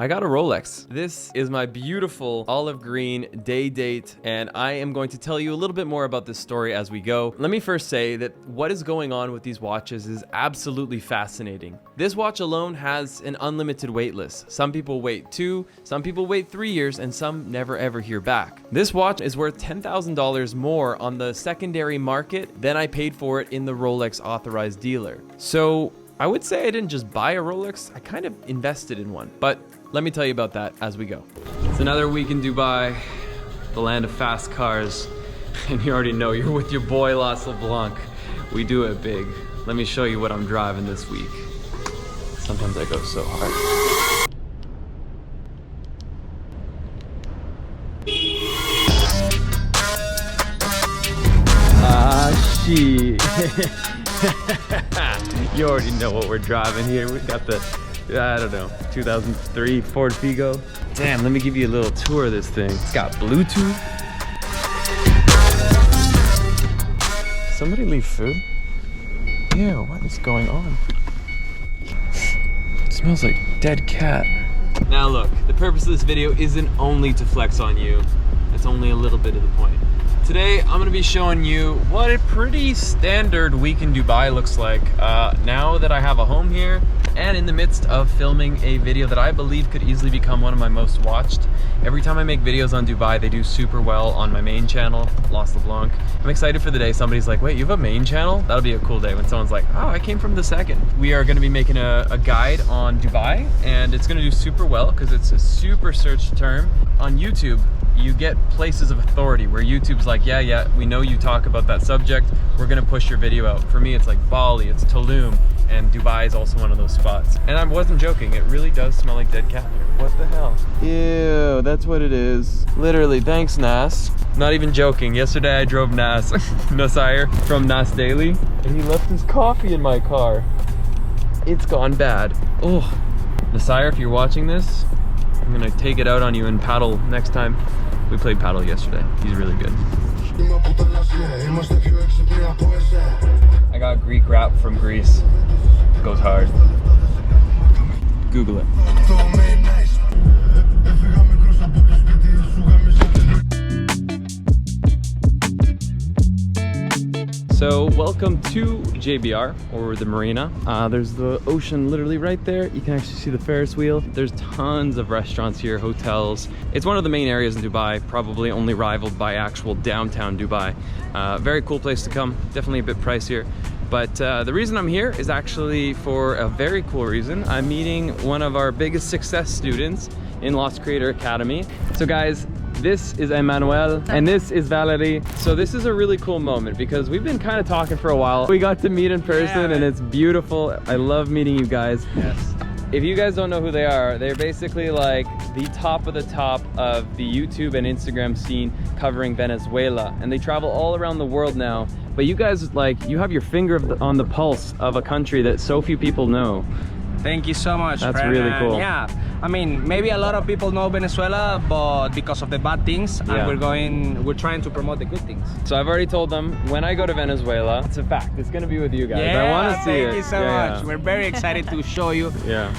I got a Rolex. This is my beautiful olive green day date, and I am going to tell you a little bit more about this story as we go. Let me first say that what is going on with these watches is absolutely fascinating. This watch alone has an unlimited wait list. Some people wait 2, some people wait 3 years, and some never ever hear back. This watch is worth $10,000 more on the secondary market than I paid for it in the Rolex authorized dealer. So I would say I didn't just buy a Rolex, I kind of invested in one. But let me tell you about that as we go. It's another week in Dubai, the land of fast cars. And you already know, you're with your boy, LeBlanc. We do it big. Let me show you what I'm driving this week. Sometimes I go so hard. Ah, shit. You already know what we're driving here. We got the, I don't know, 2003 Ford Figo. Damn, let me give you a little tour of this thing. It's got Bluetooth. Somebody leave food? Ew, what is going on? It smells like dead cat. Now look, the purpose of this video isn't only to flex on you. It's only a little bit of the point. Today, I'm gonna be showing you what a pretty standard week in Dubai looks like now that I have a home here and in the midst of filming a video that I believe could easily become one of my most watched. Every time I make videos on Dubai, they do super well on my main channel, LeBlanc. I'm excited for the day somebody's like, wait, you have a main channel? That'll be a cool day when someone's like, oh, I came from the second. We are gonna be making a guide on Dubai, and it's gonna do super well because it's a super searched term. On YouTube, you get places of authority where YouTube's like, yeah, we know you talk about that subject, we're gonna push your video out. For me, it's like Bali, it's Tulum, and Dubai is also one of those spots. And I wasn't joking, it really does smell like dead cat here. What the hell? Ew, that's what it is. Literally, thanks Nas. Not even joking, yesterday I drove Nas, Nasir from Nas Daily, and he left his coffee in my car. It's gone bad. Oh, Nasir, if you're watching this, I'm gonna take it out on you and paddle next time. We played paddle yesterday. He's really good. I got Greek rap from Greece. Goes hard. Google it. So welcome to JBR, or the marina. There's the ocean literally right there. You can actually see the Ferris wheel. There's tons of restaurants here, hotels. It's one of the main areas in Dubai, probably only rivaled by actual downtown Dubai. Very cool place to come, definitely a bit pricier. But the reason I'm here is actually for a very cool reason. I'm meeting one of our biggest success students in Lost Creator Academy. So guys, this is Emmanuel and this is Valerie. So this is a really cool moment because we've been kind of talking for a while. We got to meet in person and it's beautiful. I love meeting you guys. Yes. If you guys don't know who they are, they're basically like the top of the top of the YouTube and Instagram scene covering Venezuela. And they travel all around the world now. But you guys, like, you have your finger on the pulse of a country that so few people know. Thank you so much. That's really cool. Yeah, I mean, maybe a lot of people know Venezuela, but because of the bad things, and we're trying to promote the good things. So I've already told them when I go to Venezuela, it's a fact, it's gonna be with you guys. Yeah, I want to see it. Thank you so much. We're very excited to show you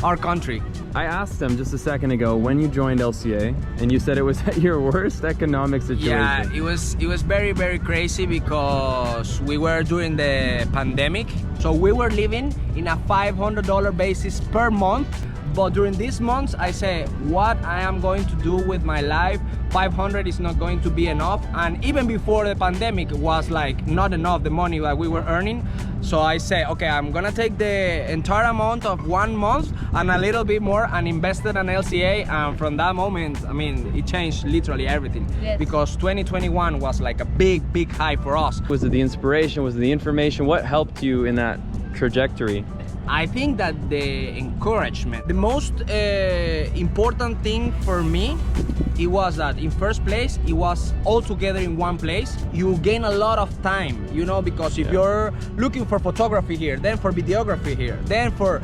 our country. I asked them just a second ago when you joined LCA, and you said it was at your worst economic situation. Yeah, it was very, very crazy because we were during the pandemic. So we were living in a $500 basis per month. But during these months, I say, what I am going to do with my life? 500 is not going to be enough. And even before the pandemic, it was like not enough, the money that we were earning. So I say, okay, I'm gonna take the entire amount of 1 month and a little bit more and invest it in LCA. And from that moment, I mean, it changed literally everything. Yes. Because 2021 was like a big high for us. Was it the inspiration? Was it the information? What helped you in that trajectory? I think that the encouragement, the most important thing for me, it was that in first place, it was all together in one place. You gain a lot of time, you know, because if you're looking for photography here, then for videography here, then for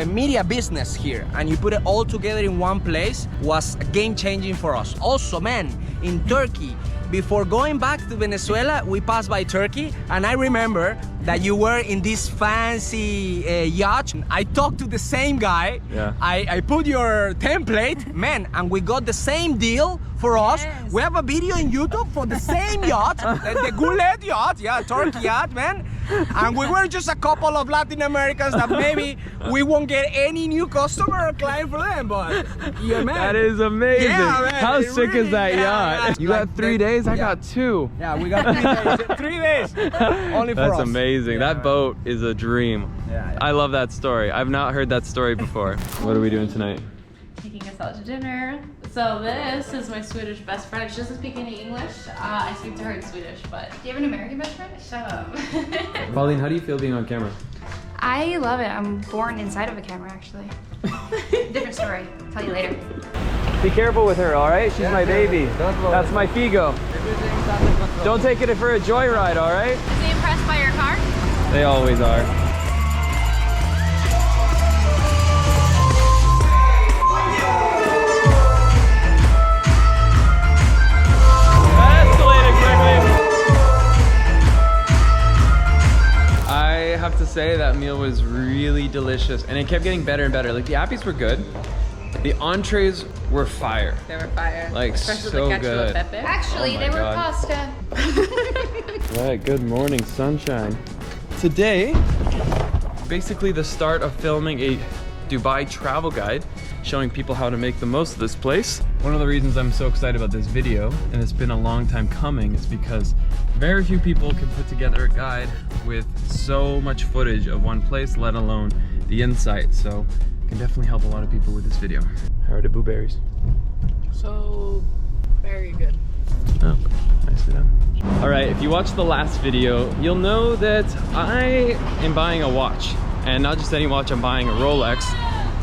media business here, and you put it all together in one place, was game changing for us. Also, man, in Turkey, before going back to Venezuela, we passed by Turkey, and I remember that you were in this fancy yacht. I talked to the same guy. Yeah. I put your template, man, and we got the same deal for us. Yes. We have a video in YouTube for the same yacht, the Goulet yacht, yeah, Turkey yacht, man. And we were just a couple of Latin Americans that maybe we won't get any new customer or client for them, but yeah, man. That is amazing. Yeah, man, How it sick really- is that yeah, yacht? yeah. You got Like 3 the- days, I yeah. got 2. Yeah, we got 3 days. 3 days. Only for us. That's amazing. Yeah, That boat is a dream. Yeah, yeah. I love that story. I've not heard that story before. What are we doing tonight? Taking us out to dinner. So this is my Swedish best friend. She doesn't speak any English. I speak to her in Swedish, but do you have an American best friend? Shut up. Pauline, how do you feel being on camera? I love it. I'm born inside of a camera, actually. Different story. Tell you later. Be careful with her, all right? She's my baby. That's my Figo. Don't take it for a joyride, all right? Is he impressed by your car? They always are. I have to say that meal was really delicious and it kept getting better and better. Like the appies were good. The entrees were fire. They were fire. Like, especially so the cacio good. e pepe. Actually, Oh my they were God. pasta. Right, good morning, sunshine. Today, basically the start of filming a Dubai travel guide, showing people how to make the most of this place. One of the reasons I'm so excited about this video, and it's been a long time coming, is because very few people can put together a guide with so much footage of one place, let alone the insight. So it can definitely help a lot of people with this video. How are the blueberries? So very good. Oh, nicely done. All right, if you watched the last video, you'll know that I am buying a watch. And not just any watch, I'm buying a Rolex.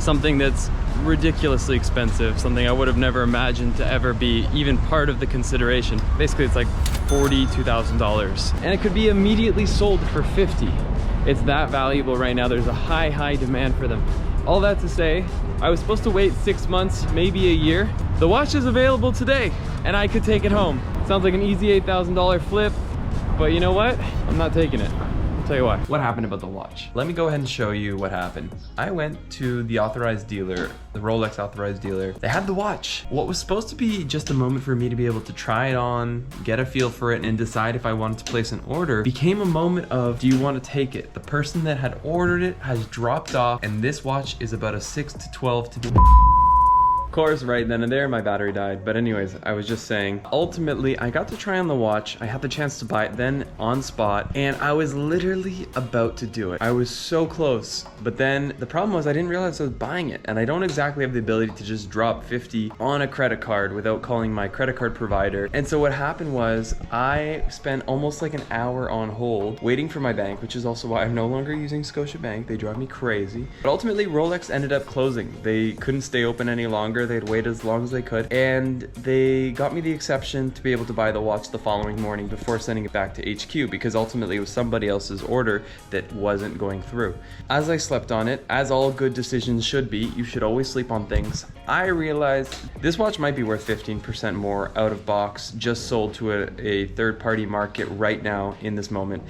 Something that's ridiculously expensive, something I would have never imagined to ever be even part of the consideration. Basically, it's like $42,000. And it could be immediately sold for 50. It's that valuable right now. There's a high demand for them. All that to say, I was supposed to wait 6 months, maybe a year. The watch is available today, and I could take it home. Sounds like an easy $8,000 flip, but you know what? I'm not taking it. I'll tell you why. What happened about the watch? Let me go ahead and show you what happened. I went to the authorized dealer, the Rolex authorized dealer. They had the watch. What was supposed to be just a moment for me to be able to try it on, get a feel for it, and decide if I wanted to place an order became a moment of, do you want to take it? The person that had ordered it has dropped off, and this watch is about a 6 to 12 to be. Of course, right then and there, my battery died. But anyways, I was just saying, ultimately, I got to try on the watch. I had the chance to buy it then on spot, and I was literally about to do it. I was so close. But then the problem was I didn't realize I was buying it, and I don't exactly have the ability to just drop 50 on a credit card without calling my credit card provider. And so what happened was I spent almost like an hour on hold waiting for my bank, which is also why I'm no longer using Scotiabank. They drive me crazy. But ultimately, Rolex ended up closing. They couldn't stay open any longer. They'd wait as long as they could, and they got me the exception to be able to buy the watch the following morning before sending it back to HQ, because ultimately it was somebody else's order that wasn't going through. As I slept on it, as all good decisions should be, you should always sleep on things. I realized this watch might be worth 15% more out of box, just sold to a third-party market right now in this moment.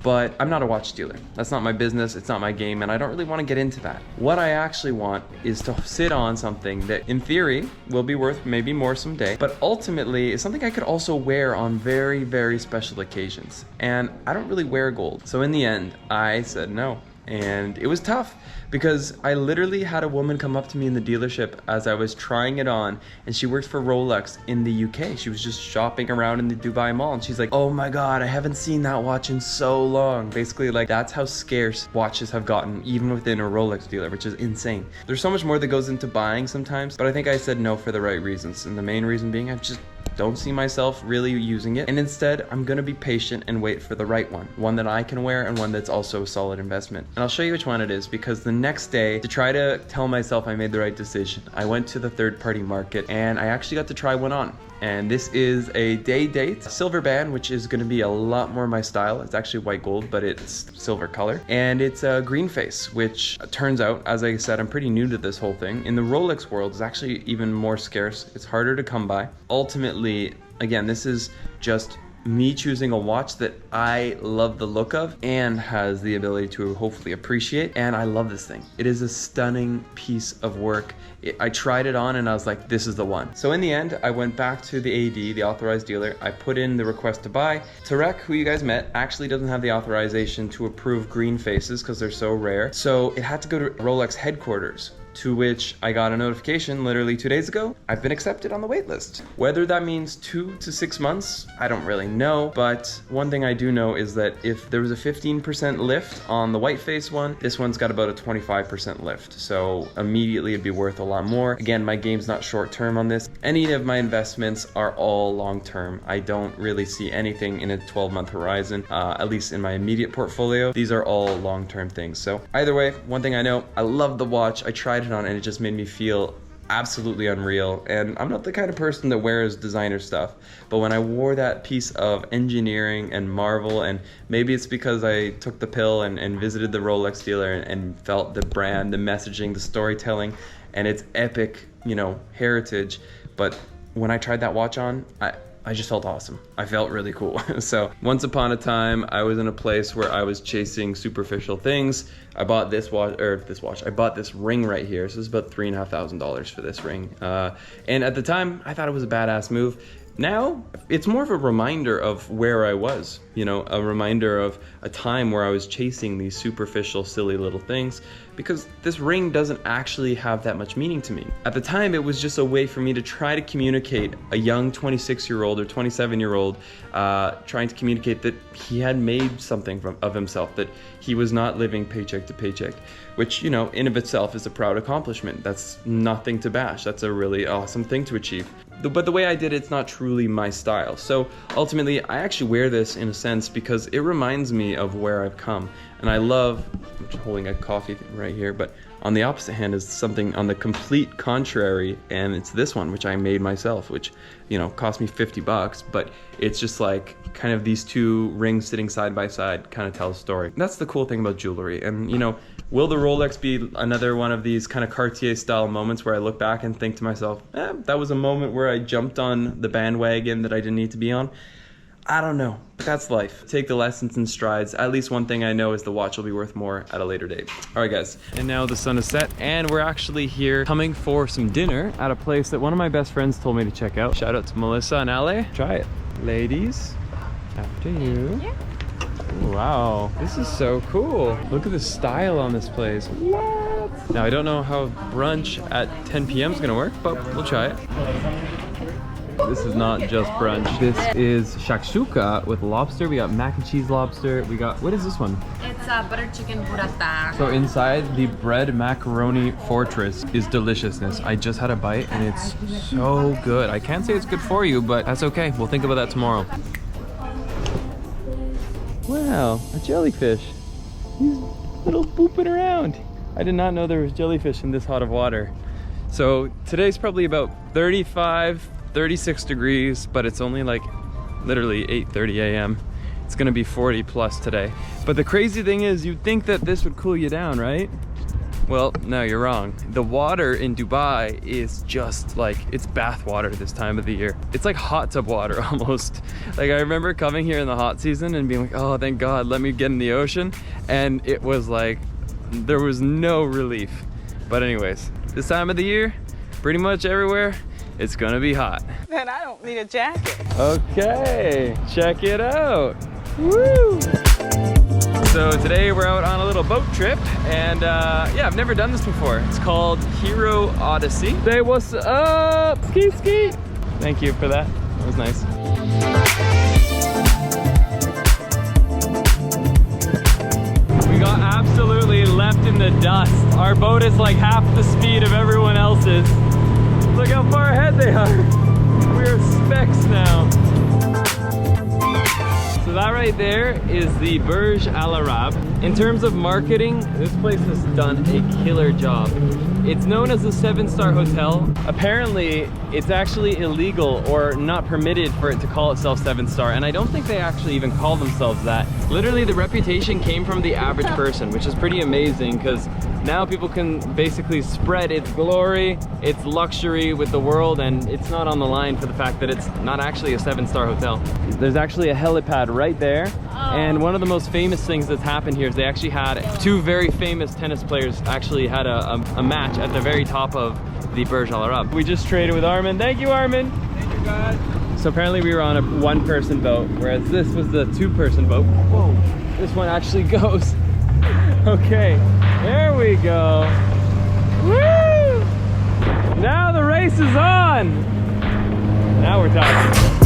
But I'm not a watch dealer. That's not my business, it's not my game, and I don't really want to get into that. What I actually want is to sit on something that, in theory, will be worth maybe more someday, but ultimately is something I could also wear on very special occasions. And I don't really wear gold. So in the end, I said no. And it was tough because I literally had a woman come up to me in the dealership as I was trying it on, and she worked for Rolex in the UK. She was just shopping around in the Dubai Mall, and she's like, oh my God, I haven't seen that watch in so long. Basically, like, that's how scarce watches have gotten, even within a Rolex dealer, which is insane. There's so much more that goes into buying sometimes, but I think I said no for the right reasons. And the main reason being, I just don't see myself really using it, and instead I'm gonna be patient and wait for the right one that I can wear and one that's also a solid investment. And I'll show you which one it is, because the next day, to try to tell myself I made the right decision, I went to the third-party market and I actually got to try one on. And this is a day date silver band, which is going to be a lot more my style. It's actually white gold, but it's silver color. And it's a green face, which turns out, as I said, I'm pretty new to this whole thing. In the Rolex world, it's actually even more scarce. It's harder to come by. Ultimately, again, this is just me choosing a watch that I love the look of and has the ability to hopefully appreciate. And I love this thing. It is a stunning piece of work. I tried it on and I was like, this is the one. So in the end, I went back to the AD, the authorized dealer. I put in the request to buy. Tarek, who you guys met, actually doesn't have the authorization to approve green faces because they're so rare. So it had to go to Rolex headquarters, to which I got a notification literally 2 days ago. I've been accepted on the wait list. Whether that means 2 to 6 months, I don't really know. But one thing I do know is that if there was a 15% lift on the white face one, this one's got about a 25% lift. So immediately it'd be worth a lot more. Again, my game's not short term on this. Any of my investments are all long term. I don't really see anything in a 12-month horizon, at least in my immediate portfolio. These are all long-term things. So either way, one thing I know, I love the watch. I tried it on and it just made me feel absolutely unreal. And I'm not the kind of person that wears designer stuff, but when I wore that piece of engineering and marvel, and maybe it's because I took the pill and visited the Rolex dealer and felt the brand, the messaging, the storytelling, and its epic, you know, heritage. But when I tried that watch on, I just felt awesome. I felt really cool. So once upon a time, I was in a place where I was chasing superficial things. I bought this watch, I bought this ring right here. So it's about $3,500 for this ring. And at the time, I thought it was a badass move. Now, it's more of a reminder of where I was, you know, a reminder of a time where I was chasing these superficial, silly little things, because this ring doesn't actually have that much meaning to me. At the time, it was just a way for me to try to communicate a young 26-year-old or 27-year-old trying to communicate that he had made something of himself, that he was not living paycheck to paycheck, which, you know, in of itself is a proud accomplishment. That's nothing to bash. That's a really awesome thing to achieve. But the way I did it's not truly my style. So ultimately, I actually wear this in a sense because it reminds me of where I've come. And I love, I'm just holding a coffee thing right here, but on the opposite hand is something on the complete contrary, and it's this one, which I made myself, which, you know, cost me $50, but it's just like kind of these two rings sitting side by side kind of tell a story. That's the cool thing about jewelry. And, you know, will the Rolex be another one of these kind of Cartier style moments where I look back and think to myself, that was a moment where I jumped on the bandwagon that I didn't need to be on? I don't know, but that's life. Take the lessons in strides. At least one thing I know is the watch will be worth more at a later date. All right, guys. And now the sun is set, and we're actually here coming for some dinner at a place that one of my best friends told me to check out. Shout out to Melissa and Ale. Try it. Ladies, after you. Yeah. Wow, this is so cool. Look at the style on this place. What? Now, I don't know how brunch at 10 p.m. is gonna work, but we'll try it. This is not just brunch. This is shakshuka with lobster. We got mac and cheese lobster. We got, what is this one? It's butter chicken burrata. So inside the bread macaroni fortress is deliciousness. I just had a bite and it's so good. I can't say it's good for you, but that's okay. We'll think about that tomorrow. Wow, a jellyfish. He's little booping around. I did not know there was jellyfish in this hot of water. So today's probably about 36 degrees, but it's only like literally 8:30 a.m. It's gonna be 40 plus today. But the crazy thing is, you'd think that this would cool you down, right? Well, no, you're wrong. The water in Dubai is just like, it's bath water this time of the year. It's like hot tub water almost. Like, I remember coming here in the hot season and being like, oh, thank God, let me get in the ocean. And it was like, there was no relief. But anyways, this time of the year, pretty much everywhere, it's gonna be hot. Then I don't need a jacket. Okay, check it out. Woo! So today we're out on a little boat trip, and yeah, I've never done this before. It's called Hero Odyssey. Say what's up, ski ski. Thank you for that. That was nice. We got absolutely left in the dust. Our boat is like half the speed of everyone else's. Look how far ahead they are. We are specks now. So that right there is the Burj Al Arab. In terms of marketing, this place has done a killer job. It's known as a 7-star hotel. Apparently, it's actually illegal or not permitted for it to call itself 7-star, and I don't think they actually even call themselves that. Literally, the reputation came from the average person, which is pretty amazing because now people can basically spread its glory, its luxury with the world, and it's not on the line for the fact that it's not actually a 7-star hotel. There's actually a helipad right there. And one of the most famous things that's happened here is they actually had 2 very famous tennis players actually had a match at the very top of the Burj Al Arab. We just traded with Armin. Thank you, Armin. Thank you, guys. So apparently we were on a 1-person boat, whereas this was the 2-person boat. Whoa, this one actually goes. Okay, there we go. Woo! Now the race is on. Now we're talking.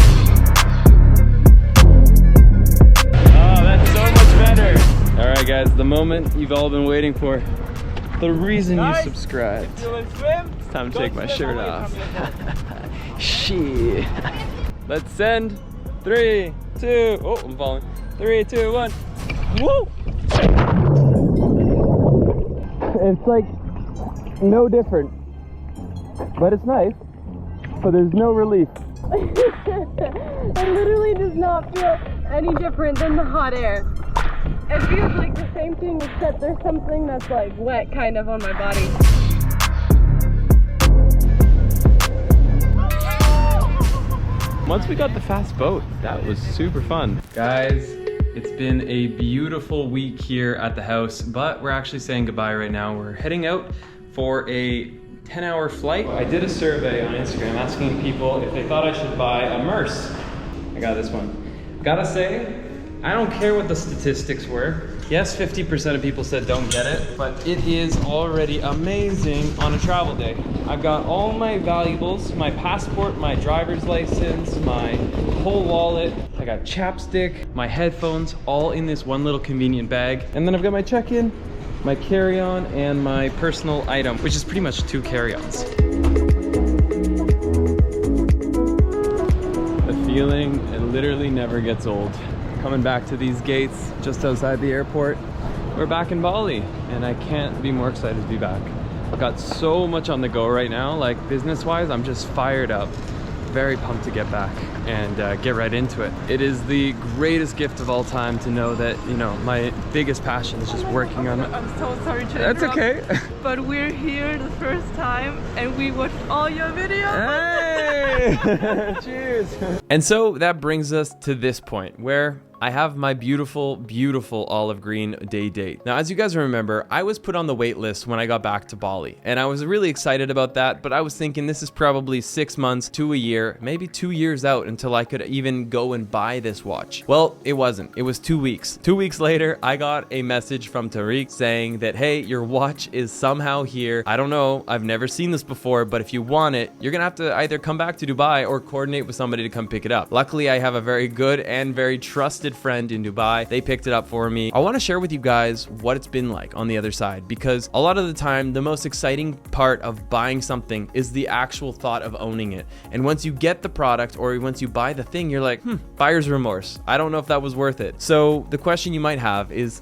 All right, guys, the moment you've all been waiting for. The reason you subscribed. It's time to take my shirt off. Shit. Let's send. 3, 2. Oh, I'm falling. 3, 2, 1. Woo! It's like no different, but it's nice. But there's no relief. It literally does not feel any different than the hot air. It feels like the same thing except there's something that's like wet kind of on my body. Once we got the fast boat, that was super fun. Guys, it's been a beautiful week here at the house, but we're actually saying goodbye right now. We're heading out for a 10-hour flight. I did a survey on Instagram asking people if they thought I should buy a Merce. I got this one. Gotta say, I don't care what the statistics were. Yes, 50% of people said don't get it, but it is already amazing on a travel day. I've got all my valuables, my passport, my driver's license, my whole wallet. I got chapstick, my headphones, all in this one little convenient bag. And then I've got my check-in, my carry-on, and my personal item, which is pretty much 2 carry-ons. The feeling, it literally never gets old. Coming back to these gates just outside the airport. We're back in Bali, and I can't be more excited to be back. I've got so much on the go right now, like business-wise, I'm just fired up. Very pumped to get back and get right into it. It is the greatest gift of all time to know that, you know, my biggest passion is just working on it. I'm so sorry to That's interrupt, okay. but we're here the first time and we watched all your videos. Hey! Cheers! And so that brings us to this point where I have my beautiful, beautiful olive green day date. Now, as you guys remember, I was put on the wait list when I got back to Bali, and I was really excited about that, but I was thinking this is probably 6 months to a year, maybe 2 years out until I could even go and buy this watch. Well, it wasn't. It was 2 weeks. 2 weeks later, I got a message from Tariq saying that, hey, your watch is somehow here. I don't know. I've never seen this before, but if you want it, you're gonna have to either come back to Dubai or coordinate with somebody to come pick it up. Luckily, I have a very good and very trusted friend in Dubai. They picked it up for me. I want to share with you guys what it's been like on the other side, because a lot of the time the most exciting part of buying something is the actual thought of owning it. And once you get the product or once you buy the thing, you're like, buyer's remorse. I don't know if that was worth it. So the question you might have is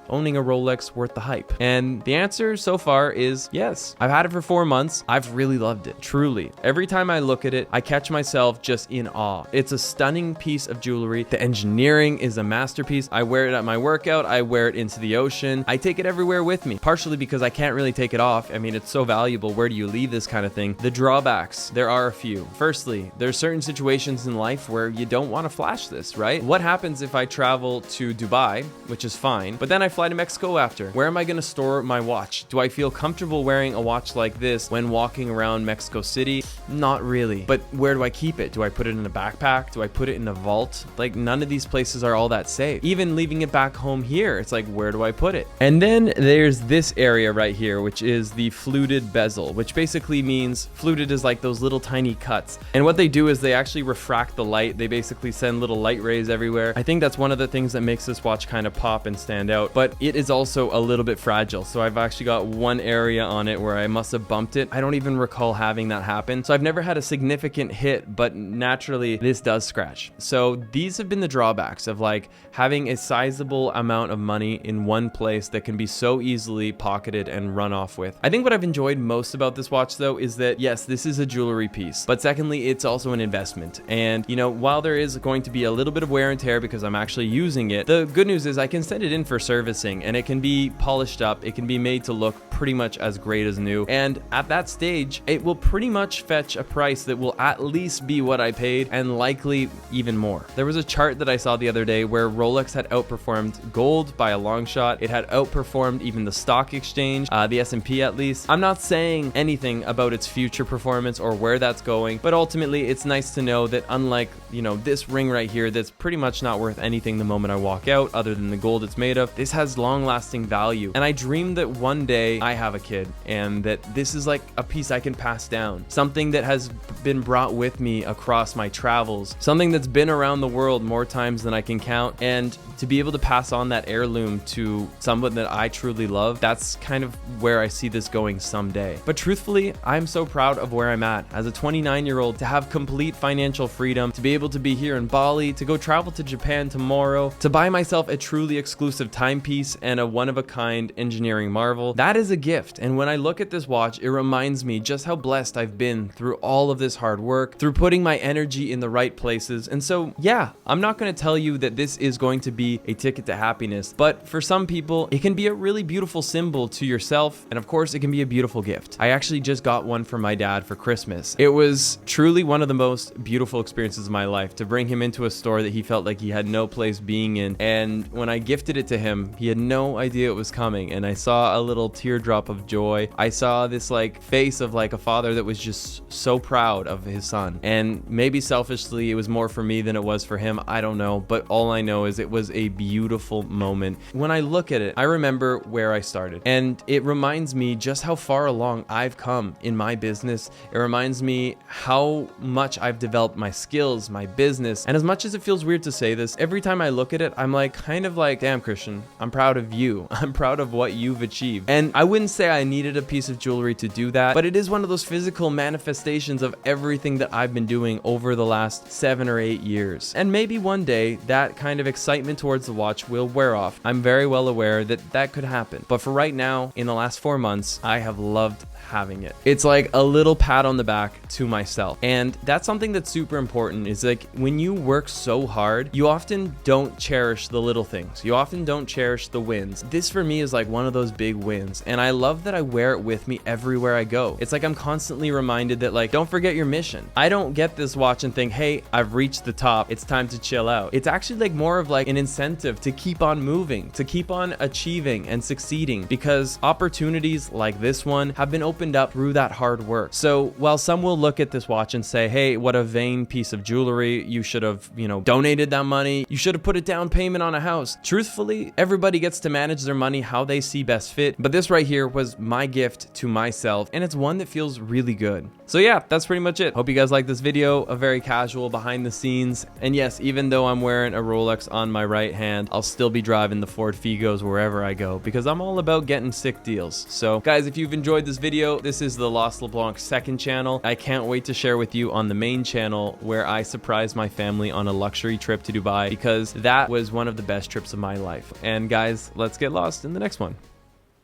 owning a Rolex worth the hype? And the answer so far is yes. I've had it for 4 months. I've really loved it, truly. Every time I look at it, I catch myself just in awe. It's a stunning piece of jewelry. The engineering is a masterpiece. I wear it at my workout. I wear it into the ocean. I take it everywhere with me, partially because I can't really take it off. I mean, it's so valuable. Where do you leave this kind of thing? The drawbacks, there are a few. Firstly, there's certain situations in life where you don't want to flash this, right? What happens if I travel to Dubai, which is fine, but then I fly to Mexico after? Where am I going to store my watch? Do I feel comfortable wearing a watch like this when walking around Mexico City? Not really. But where do I keep it? Do I put it in a backpack? Do I put it in a vault? Like, none of these places are all that safe. Even leaving it back home here, it's like, where do I put it? And then there's this area right here, which is the fluted bezel, which basically means fluted is like those little tiny cuts. And what they do is they actually refract the light. They basically send little light rays everywhere. I think that's one of the things that makes this watch kind of pop and stand out, but it is also a little bit fragile. So I've actually got one area on it where I must have bumped it. I don't even recall having that happen. So I've never had a significant hit, but naturally this does scratch. So these have been the drawbacks of like having a sizable amount of money in one place that can be so easily pocketed and run off with. I think what I've enjoyed most about this watch though is that yes, this is a jewelry piece, but secondly, it's also an investment. And you know, while there is going to be a little bit of wear and tear because I'm actually using it, the good news is I can send it in for servicing and it can be polished up. It can be made to look pretty much as great as new. And at that stage, it will pretty much fetch a price that will at least be what I paid and likely even more. There was a chart that I saw the other day where Rolex had outperformed gold by a long shot. It had outperformed even the stock exchange, the S&P at least. I'm not saying anything about its future performance or where that's going, but ultimately it's nice to know that unlike, you know, this ring right here that's pretty much not worth anything the moment I walk out other than the gold it's made of, this has long-lasting value. And I dream that one day I have a kid and that this is like a piece I can pass down, something that has been brought with me across my travels, something that's been around the world more times than I can count, and to be able to pass on that heirloom to someone that I truly love, that's kind of where I see this going someday. But truthfully, I'm so proud of where I'm at as a 29-year-old, to have complete financial freedom, to be able to be here in Bali, to go travel to Japan tomorrow, to buy myself a truly exclusive timepiece and a one-of-a-kind engineering marvel. That is a gift. And when I look at this watch, it reminds me just how blessed I've been through all of this hard work, through putting my energy in the right places. And so, yeah, I'm not going to tell you that this is going to be a ticket to happiness, but for some people, it can be a really beautiful symbol to yourself. And of course, it can be a beautiful gift. I actually just got one for my dad for Christmas. It was truly one of the most beautiful experiences of my life to bring him into a store that he felt like he had no place being in. And when I gifted it to him, he had no idea it was coming. And I saw a little teardrop of joy. I saw this like face of like a father that was just so proud of his son. And maybe selfishly, it was more for me than it was for him. I don't know. But all I know is it was a beautiful moment. When I look at it, I remember where I started. And it reminds me just how far along I've come in my business. It reminds me how much I've developed my skills, my business. And as much as it feels weird to say this, every time I look at it, I'm like, kind of like, damn, Christian, I'm proud of you. I'm proud of what you've achieved. And I wouldn't say I needed a piece of jewelry to do that, but it is one of those physical manifestations of everything that I've been doing over the last 7 or 8 years. And maybe one day that kind of excitement towards the watch will wear off. I'm very well aware that that could happen. But for right now, in the last 4 months, I have loved having it. It's like a little pat on the back to myself. And that's something that's super important, is like when you work so hard, you often don't cherish the little things. You often don't cherish the wins. This for me is like one of those big wins. And I love that I wear it with me everywhere I go. It's like I'm constantly reminded that like, don't forget your mission. I don't get this watch and think, hey, I've reached the top. It's time to chill out. It's actually like more of like an incentive to keep on moving, to keep on achieving and succeeding, because opportunities like this one have been opened up through that hard work. So while some will look at this watch and say, hey, what a vain piece of jewelry, you should have, you know, donated that money, you should have put a down payment on a house. Truthfully, everybody gets to manage their money how they see best fit, but this right here was my gift to myself, and it's one that feels really good. So yeah, that's pretty much it. Hope you guys like this video, a very casual behind the scenes. And yes, even though I'm wearing a Rolex on my right hand, I'll still be driving the Ford Figos wherever I go, because I'm all about getting sick deals. So guys, if you've enjoyed this video, this is the Lost LeBlanc second channel. I can't wait to share with you on the main channel where I surprised my family on a luxury trip to Dubai, because that was one of the best trips of my life. And guys, let's get lost in the next one.